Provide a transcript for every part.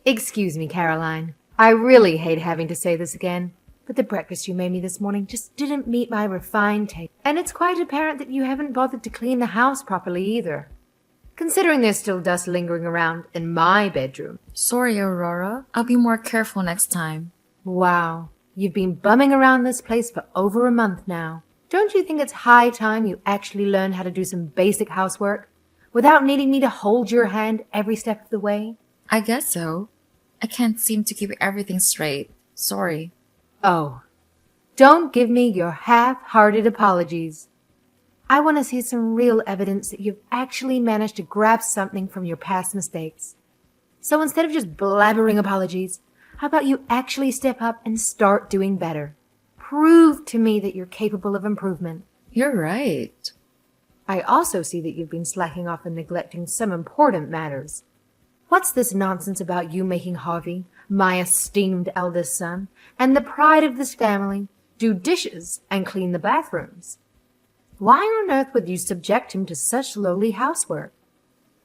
Excuse me, Caroline. I really hate having to say this again, but the breakfast you made me this morning just didn't meet my refined taste. And it's quite apparent that you haven't bothered to clean the house properly either, considering there's still dust lingering around in my bedroom. Sorry, Aurora. I'll be more careful next time. Wow, you've been bumming around this place for over a month now. Don't you think it's high time you actually learn how to do some basic housework without needing me to hold your hand every step of the way? I guess so. I can't seem to keep everything straight. Sorry. Oh, don't give me your half-hearted apologies. I want to see some real evidence that you've actually managed to grab something from your past mistakes. So instead of just blabbering apologies, how about you actually step up and start doing better? Prove to me that you're capable of improvement. You're right. I also see that you've been slacking off and neglecting some important matters. What's this nonsense about you making Harvey, my esteemed eldest son, and the pride of this family, do dishes and clean the bathrooms? Why on earth would you subject him to such lowly housework?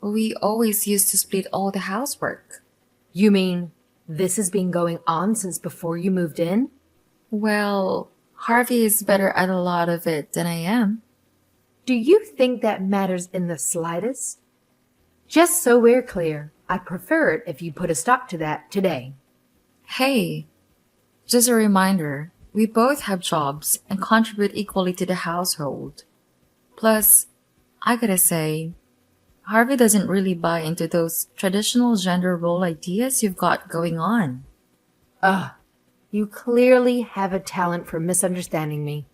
We always used to split all the housework. You mean this has been going on since before you moved in? Well, Harvey is better at a lot of it than I am. Do you think that matters in the slightest? Just so we're clear, I'd prefer it if you put a stop to that today. Hey, just a reminder, we both have jobs and contribute equally to the household. Plus, I gotta say, Harvey doesn't really buy into those traditional gender role ideas you've got going on. Ugh, you clearly have a talent for misunderstanding me.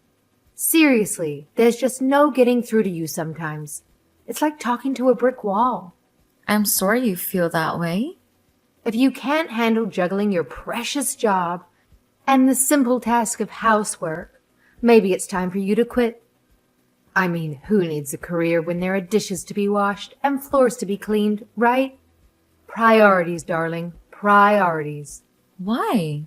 Seriously, there's just no getting through to you sometimes. It's like talking to a brick wall. I'm sorry you feel that way. If you can't handle juggling your precious job and the simple task of housework, maybe it's time for you to quit. I mean, who needs a career when there are dishes to be washed and floors to be cleaned, right? Priorities, darling, priorities. Why?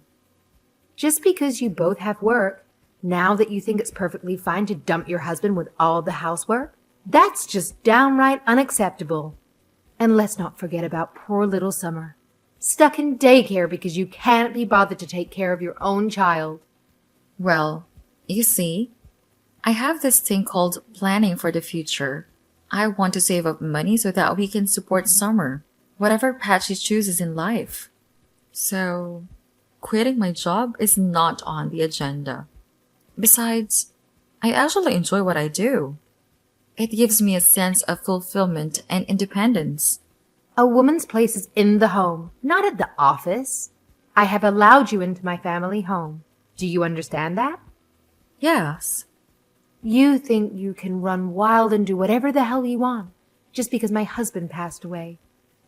Just because you both have work, now that you think it's perfectly fine to dump your husband with all the housework, that's just downright unacceptable. And let's not forget about poor little Summer, stuck in daycare because you can't be bothered to take care of your own child. Well, you see, I have this thing called planning for the future. I want to save up money so that we can support Summer, whatever path she chooses in life. So, quitting my job is not on the agenda. Besides, I actually enjoy what I do. It gives me a sense of fulfillment and independence. A woman's place is in the home, not at the office. I have allowed you into my family home. Do you understand that? Yes. You think you can run wild and do whatever the hell you want just because my husband passed away.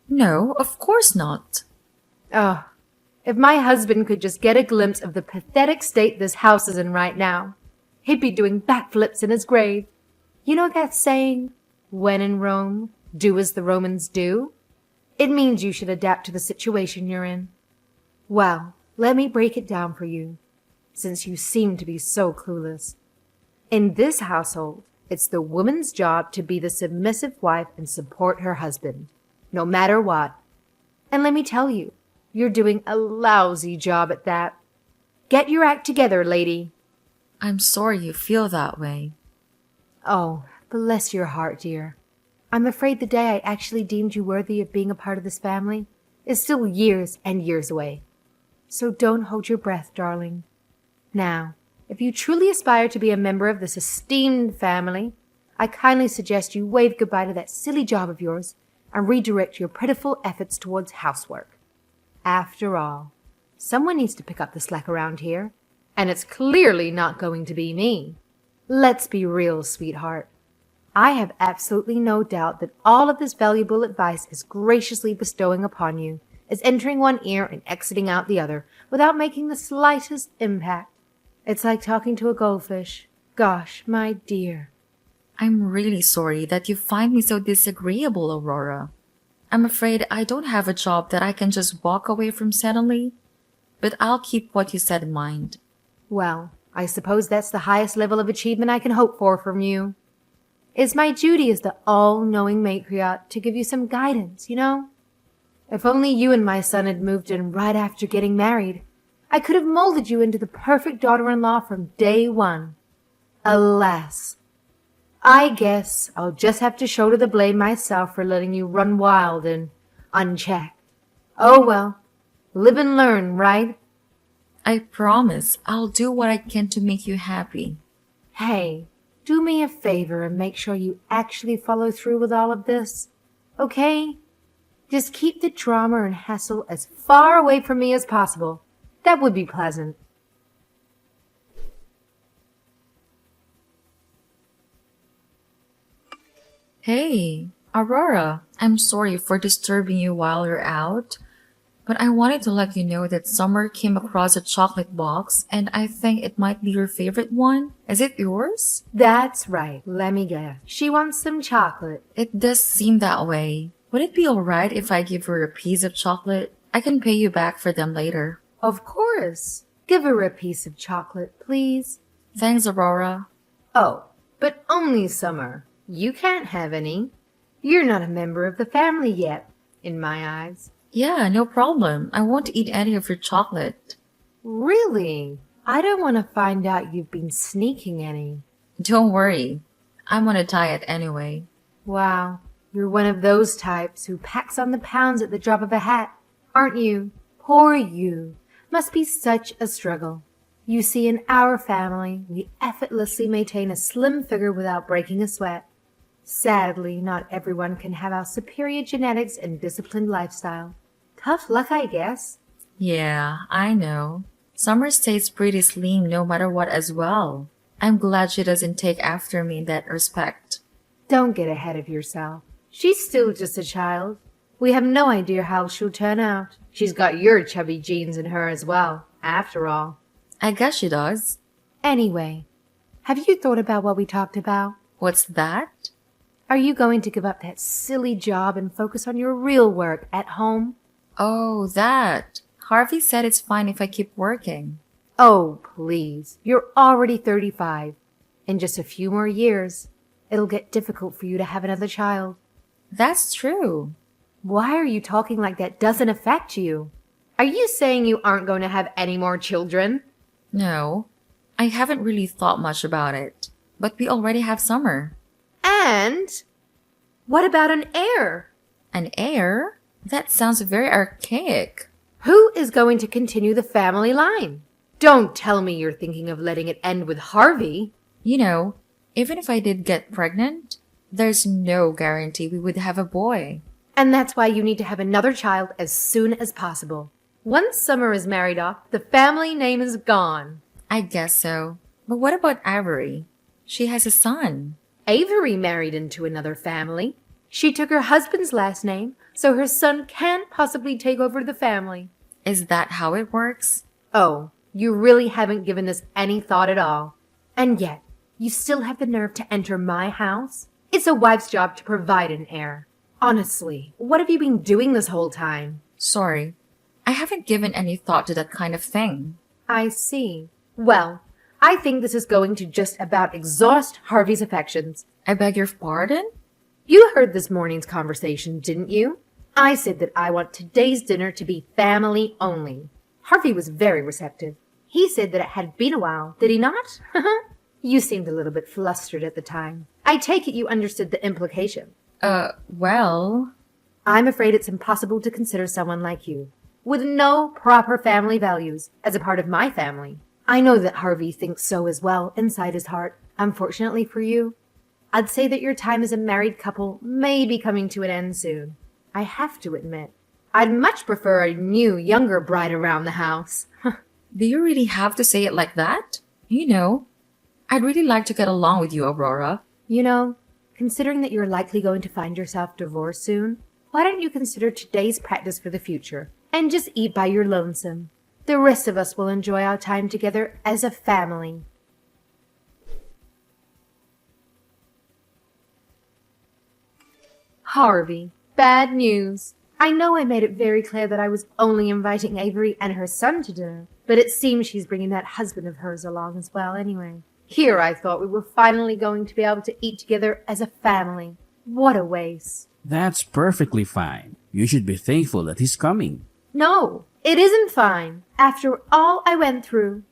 No, of course not. Oh, if my husband could just get a glimpse of the pathetic state this house is in right now, he'd be doing backflips in his grave. You know that saying, when in Rome, do as the Romans do? It means you should adapt to the situation you're in. Well, let me break it down for you, since you seem to be so clueless. In this household, it's the woman's job to be the submissive wife and support her husband, no matter what. And let me tell you, you're doing a lousy job at that. Get your act together, lady. I'm sorry you feel that way. Oh, bless your heart, dear. I'm afraid the day I actually deemed you worthy of being a part of this family is still years and years away. So don't hold your breath, darling. Now, if you truly aspire to be a member of this esteemed family, I kindly suggest you wave goodbye to that silly job of yours and redirect your pitiful efforts towards housework. After all, someone needs to pick up the slack around here, and it's clearly not going to be me. Let's be real, sweetheart. I have absolutely no doubt that all of this valuable advice is graciously bestowing upon you is entering one ear and exiting out the other without making the slightest impact. It's like talking to a goldfish. Gosh, my dear. I'm really sorry that you find me so disagreeable, Aurora. I'm afraid I don't have a job that I can just walk away from suddenly, but I'll keep what you said in mind. Well, I suppose that's the highest level of achievement I can hope for from you. It's my duty as the all-knowing matriarch to give you some guidance, you know? If only you and my son had moved in right after getting married, I could have molded you into the perfect daughter-in-law from day one. Alas, I guess I'll just have to shoulder the blame myself for letting you run wild and unchecked. Oh well, live and learn, right? I promise I'll do what I can to make you happy. Hey, do me a favor and make sure you actually follow through with all of this, okay? Just keep the drama and hassle as far away from me as possible. That would be pleasant. Hey, Aurora, I'm sorry for disturbing you while you're out, but I wanted to let you know that Summer came across a chocolate box and I think it might be your favorite one. Is it yours? That's right. Let me guess. She wants some chocolate. It does seem that way. Would it be alright if I give her a piece of chocolate? I can pay you back for them later. Of course. Give her a piece of chocolate, please. Thanks, Aurora. Oh, but only Summer. You can't have any. You're not a member of the family yet, in my eyes. Yeah, no problem. I won't eat any of your chocolate. Really? I don't want to find out you've been sneaking any. Don't worry. I'm on a diet anyway. Wow, you're one of those types who packs on the pounds at the drop of a hat, aren't you? Poor you. Must be such a struggle. You see, in our family, we effortlessly maintain a slim figure without breaking a sweat. Sadly, not everyone can have our superior genetics and disciplined lifestyle. Tough luck, I guess. Yeah, I know. Summer stays pretty slim no matter what as well. I'm glad she doesn't take after me in that respect. Don't get ahead of yourself. She's still just a child. We have no idea how she'll turn out. She's got your chubby genes in her as well, after all. I guess she does. Anyway, have you thought about what we talked about? What's that? Are you going to give up that silly job and focus on your real work at home? Oh, that. Harvey said it's fine if I keep working. Oh, please. You're already 35. In just a few more years, it'll get difficult for you to have another child. That's true. Why are you talking like that doesn't affect you? Are you saying you aren't going to have any more children? No, I haven't really thought much about it. But we already have Summer. And what about an heir? An heir? That sounds very archaic. Who is going to continue the family line? Don't tell me you're thinking of letting it end with Harvey. You know, even if I did get pregnant, there's no guarantee we would have a boy. And that's why you need to have another child as soon as possible. Once Summer is married off, the family name is gone. I guess so. But what about Avery? She has a son. Avery married into another family. She took her husband's last name, so her son can't possibly take over the family. Is that how it works? Oh, you really haven't given this any thought at all. And yet, you still have the nerve to enter my house? It's a wife's job to provide an heir. Honestly, what have you been doing this whole time? Sorry. I haven't given any thought to that kind of thing. I see. Well, I think this is going to just about exhaust Harvey's affections. I beg your pardon? You heard this morning's conversation, didn't you? I said that I want today's dinner to be family only. Harvey was very receptive. He said that it had been a while, did he not? You seemed a little bit flustered at the time. I take it you understood the implication. Well... I'm afraid it's impossible to consider someone like you, with no proper family values, as a part of my family. I know that Harvey thinks so as well, inside his heart. Unfortunately for you, I'd say that your time as a married couple may be coming to an end soon. I have to admit, I'd much prefer a new, younger bride around the house. Do you really have to say it like that? You know, I'd really like to get along with you, Aurora. You know, considering that you're likely going to find yourself divorced soon, why don't you consider today's practice for the future and just eat by your lonesome? The rest of us will enjoy our time together as a family. Harvey, bad news. I know I made it very clear that I was only inviting Avery and her son to dinner, but it seems she's bringing that husband of hers along as well anyway. Here I thought we were finally going to be able to eat together as a family. What a waste. That's perfectly fine. You should be thankful that he's coming. No, it isn't fine. After all I went through.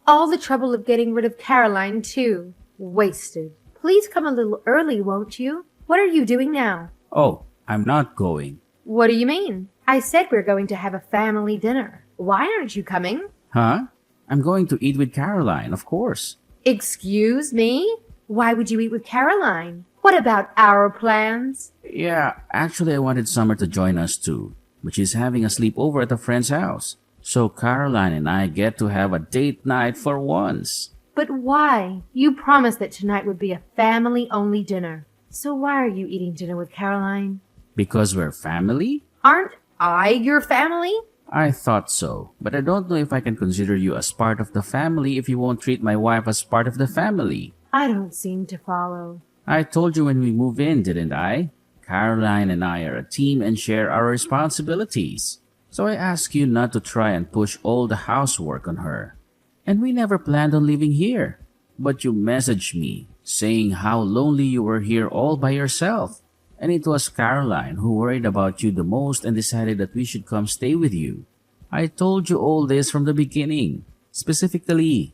All the trouble of getting rid of Caroline, too. Wasted. Please come a little early, won't you? What are you doing now? Oh, I'm not going. What do you mean? I said we're going to have a family dinner. Why aren't you coming? Huh? I'm going to eat with Caroline, of course. Excuse me? Why would you eat with Caroline? What about our plans? Yeah, actually I wanted Summer to join us too, but she's having a sleepover at a friend's house. So Caroline and I get to have a date night for once. But why? You promised that tonight would be a family-only dinner. So why are you eating dinner with Caroline? Because we're family? Aren't I your family? I thought so, but I don't know if I can consider you as part of the family if you won't treat my wife as part of the family. I don't seem to follow. I told you when we move in, didn't I? Caroline and I are a team and share our responsibilities. So I ask you not to try and push all the housework on her. And we never planned on living here. But you messaged me, saying how lonely you were here all by yourself. And it was Caroline who worried about you the most and decided that we should come stay with you. I told you all this from the beginning, specifically.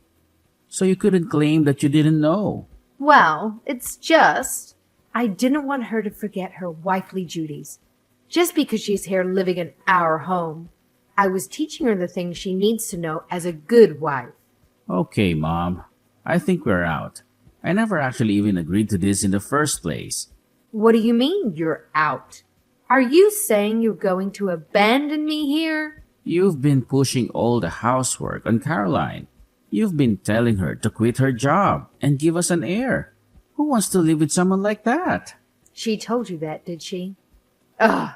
So you couldn't claim that you didn't know. Well, it's just, I didn't want her to forget her wifely duties. Just because she's here living in our home. I was teaching her the things she needs to know as a good wife. Okay, Mom. I think we're out. I never actually even agreed to this in the first place. What do you mean you're out? Are you saying you're going to abandon me here? You've been pushing all the housework on Caroline. You've been telling her to quit her job and give us an heir. Who wants to live with someone like that? She told you that, did she? Ugh.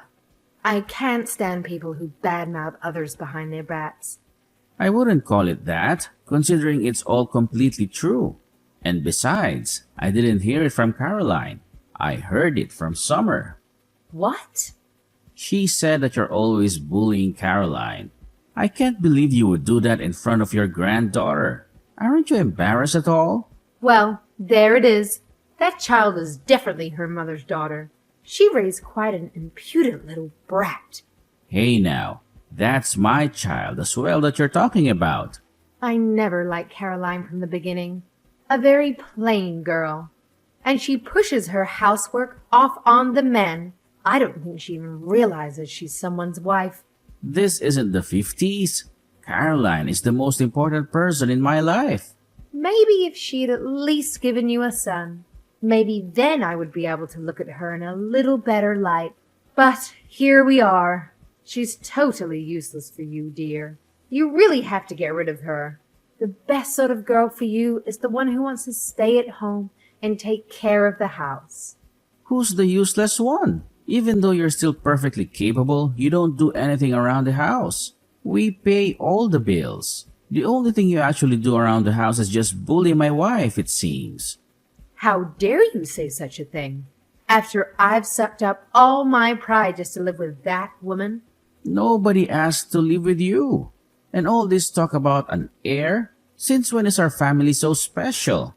I can't stand people who badmouth others behind their backs. I wouldn't call it that, considering it's all completely true. And besides, I didn't hear it from Caroline. I heard it from Summer. What? She said that you're always bullying Caroline. I can't believe you would do that in front of your granddaughter. Aren't you embarrassed at all? Well, there it is. That child is definitely her mother's daughter. She raised quite an impudent little brat. Hey now, that's my child as well that you're talking about. I never liked Caroline from the beginning. A very plain girl. And she pushes her housework off on the men. I don't think she even realizes she's someone's wife. This isn't the 50s. Caroline is the most important person in my life. Maybe if she'd at least given you a son, maybe then I would be able to look at her in a little better light. But here we are. She's totally useless for you, dear. You really have to get rid of her. The best sort of girl for you is the one who wants to stay at home and take care of the house. Who's the useless one? Even though you're still perfectly capable, you don't do anything around the house. We pay all the bills. The only thing you actually do around the house is just bully my wife, it seems. How dare you say such a thing? After I've sucked up all my pride just to live with that woman? Nobody asked to live with you. And all this talk about an heir? Since when is our family so special?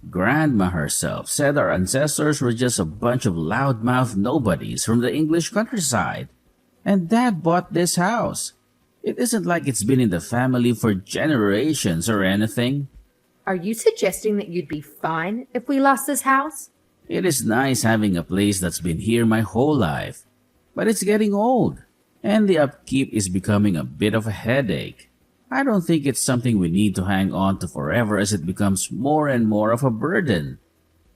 Grandma herself said our ancestors were just a bunch of loudmouth nobodies from the English countryside. And Dad bought this house. It isn't like it's been in the family for generations or anything. Are you suggesting that you'd be fine if we lost this house? It is nice having a place that's been here my whole life. But it's getting old. And the upkeep is becoming a bit of a headache. I don't think it's something we need to hang on to forever as it becomes more and more of a burden.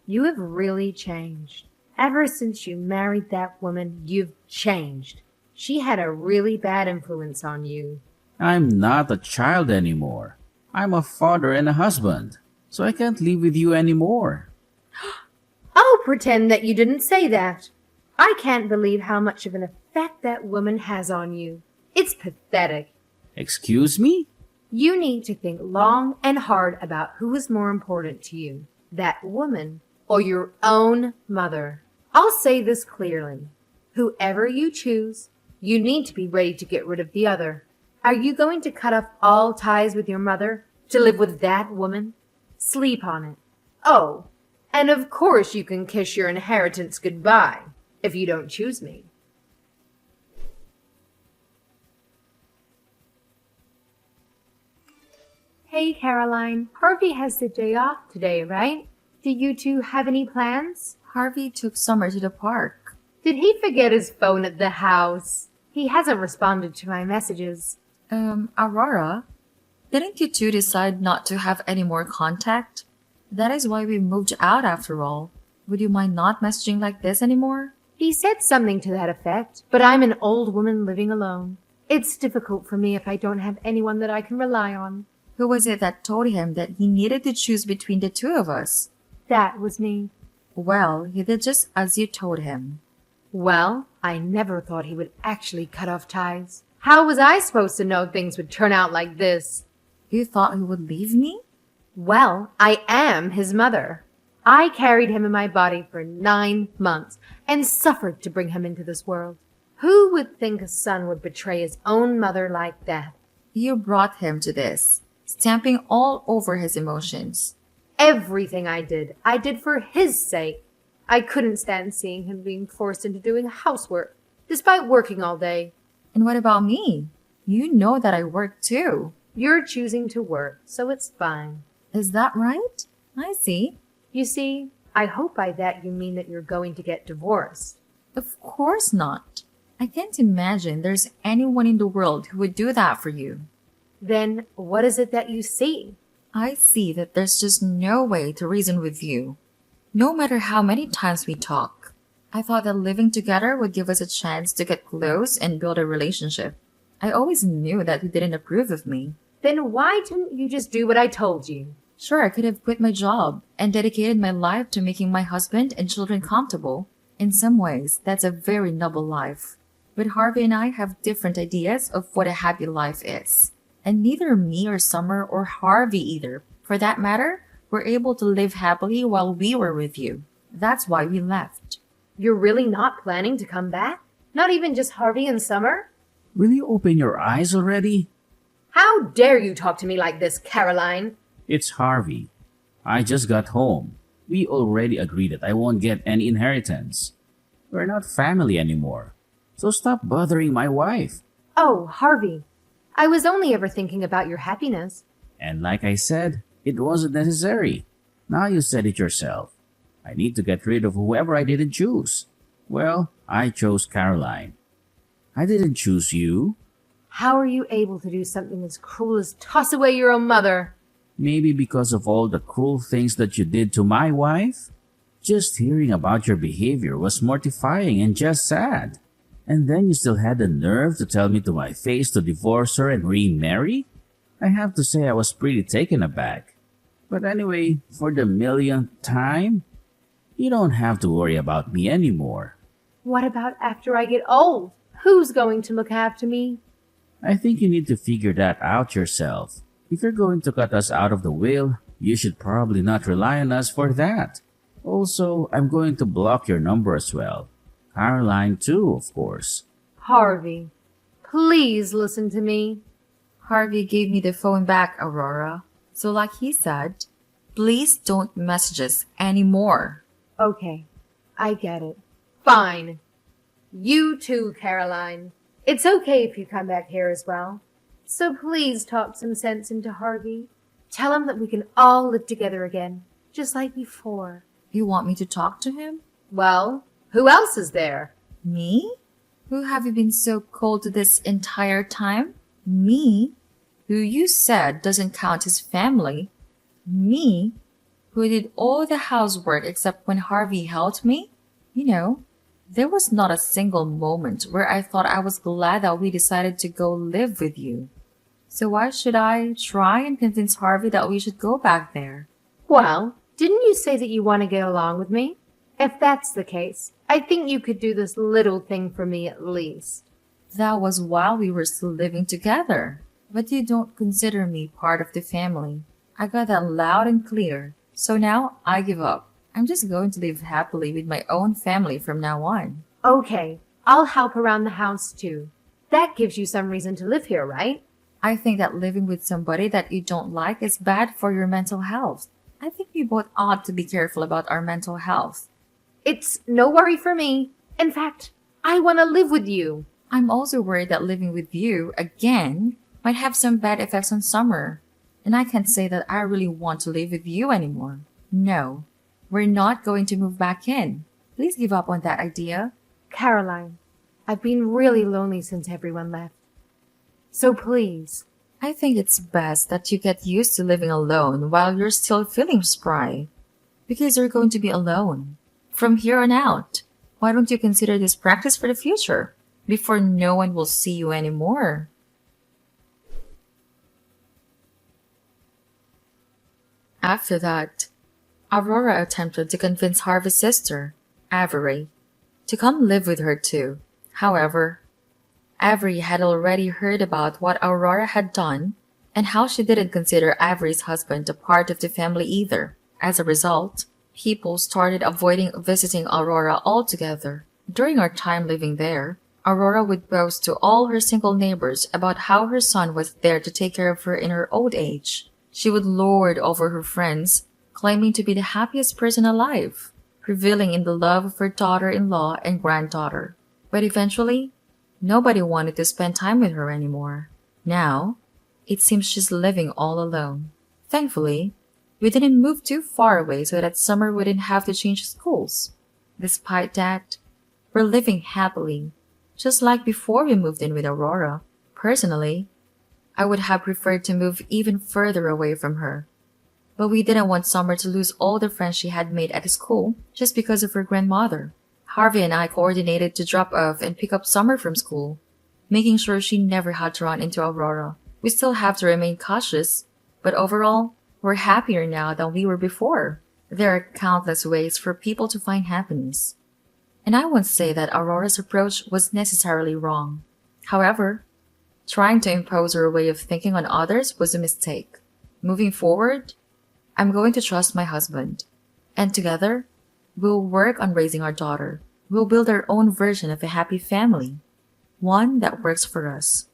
You have really changed. Ever since you married that woman, you've changed. She had a really bad influence on you. I'm not a child anymore. I'm a father and a husband, so I can't live with you anymore. I'll pretend that you didn't say that. I can't believe how much of an effect that woman has on you. It's pathetic. Excuse me? You need to think long and hard about who is more important to you, that woman or your own mother. I'll say this clearly. Whoever you choose, you need to be ready to get rid of the other. Are you going to cut off all ties with your mother to live with that woman? Sleep on it. Oh, and of course you can kiss your inheritance goodbye if you don't choose me. Hey, Caroline. Harvey has the day off today, right? Do you two have any plans? Harvey took Summer to the park. Did he forget his phone at the house? He hasn't responded to my messages. Aurora, didn't you two decide not to have any more contact? That is why we moved out after all. Would you mind not messaging like this anymore? He said something to that effect, but I'm an old woman living alone. It's difficult for me if I don't have anyone that I can rely on. Who was it that told him that he needed to choose between the two of us? That was me. Well, he did just as you told him. Well, I never thought he would actually cut off ties. How was I supposed to know things would turn out like this? You thought he would leave me? Well, I am his mother. I carried him in my body for 9 months and suffered to bring him into this world. Who would think a son would betray his own mother like that? You brought him to this, stamping all over his emotions. Everything I did for his sake. I couldn't stand seeing him being forced into doing housework, despite working all day. And what about me? You know that I work too. You're choosing to work, so it's fine. Is that right? I see. You see, I hope by that you mean that you're going to get divorced. Of course not. I can't imagine there's anyone in the world who would do that for you. Then what is it that you see? I see that there's just no way to reason with you. No matter how many times we talk. I thought that living together would give us a chance to get close and build a relationship. I always knew that you didn't approve of me. Then why didn't you just do what I told you? Sure, I could have quit my job and dedicated my life to making my husband and children comfortable. In some ways, that's a very noble life. But Harvey and I have different ideas of what a happy life is. And neither me or Summer or Harvey either, for that matter, were able to live happily while we were with you. That's why we left. You're really not planning to come back? Not even just Harvey and Summer? Will you open your eyes already? How dare you talk to me like this, Caroline? It's Harvey. I just got home. We already agreed that I won't get any inheritance. We're not family anymore. So stop bothering my wife. Oh, Harvey. I was only ever thinking about your happiness. And like I said, it wasn't necessary. Now you said it yourself. I need to get rid of whoever I didn't choose. Well, I chose Caroline. I didn't choose you. How are you able to do something as cruel as toss away your own mother? Maybe because of all the cruel things that you did to my wife? Just hearing about your behavior was mortifying and just sad. And then you still had the nerve to tell me to my face to divorce her and remarry? I have to say I was pretty taken aback. But anyway, for the millionth time, you don't have to worry about me anymore. What about after I get old? Who's going to look after me? I think you need to figure that out yourself. If you're going to cut us out of the will, you should probably not rely on us for that. Also, I'm going to block your number as well. Caroline too, of course. Harvey, please listen to me. Harvey gave me the phone back, Aurora. So like he said, please don't message us anymore. Okay, I get it. Fine. You too, Caroline. It's okay if you come back here as well. So please talk some sense into Harvey. Tell him that we can all live together again, just like before. You want me to talk to him? Well, who else is there? Me? Who have you been so cold to this entire time? Me? Who you said doesn't count as family. Me? Who did all the housework except when Harvey helped me? You know, there was not a single moment where I thought I was glad that we decided to go live with you. So why should I try and convince Harvey that we should go back there? Well, didn't you say that you want to get along with me? If that's the case, I think you could do this little thing for me at least. That was while we were still living together. But you don't consider me part of the family. I got that loud and clear. So now I give up. I'm just going to live happily with my own family from now on. Okay, I'll help around the house too. That gives you some reason to live here, right? I think that living with somebody that you don't like is bad for your mental health. I think we both ought to be careful about our mental health. It's no worry for me. In fact, I want to live with you. I'm also worried that living with you, again, might have some bad effects on Summer. And I can't say that I really want to live with you anymore. No, we're not going to move back in. Please give up on that idea. Caroline, I've been really lonely since everyone left. So please, I think it's best that you get used to living alone while you're still feeling spry. Because you're going to be alone. From here on out, why don't you consider this practice for the future? Before no one will see you anymore. After that, Aurora attempted to convince Harvey's sister, Avery, to come live with her too. However, Avery had already heard about what Aurora had done and how she didn't consider Avery's husband a part of the family either. As a result, people started avoiding visiting Aurora altogether. During our time living there, Aurora would boast to all her single neighbors about how her son was there to take care of her in her old age. She would lord over her friends, claiming to be the happiest person alive, reveling in the love of her daughter-in-law and granddaughter. But eventually, nobody wanted to spend time with her anymore. Now, it seems she's living all alone. Thankfully, we didn't move too far away so that Summer wouldn't have to change schools. Despite that, we're living happily, just like before we moved in with Aurora. Personally, I would have preferred to move even further away from her. But we didn't want Summer to lose all the friends she had made at school just because of her grandmother. Harvey and I coordinated to drop off and pick up Summer from school, making sure she never had to run into Aurora. We still have to remain cautious, but overall, we're happier now than we were before. There are countless ways for people to find happiness. And I won't say that Aurora's approach was necessarily wrong. However, trying to impose her way of thinking on others was a mistake. Moving forward, I'm going to trust my husband. And together, we'll work on raising our daughter. We'll build our own version of a happy family. One that works for us.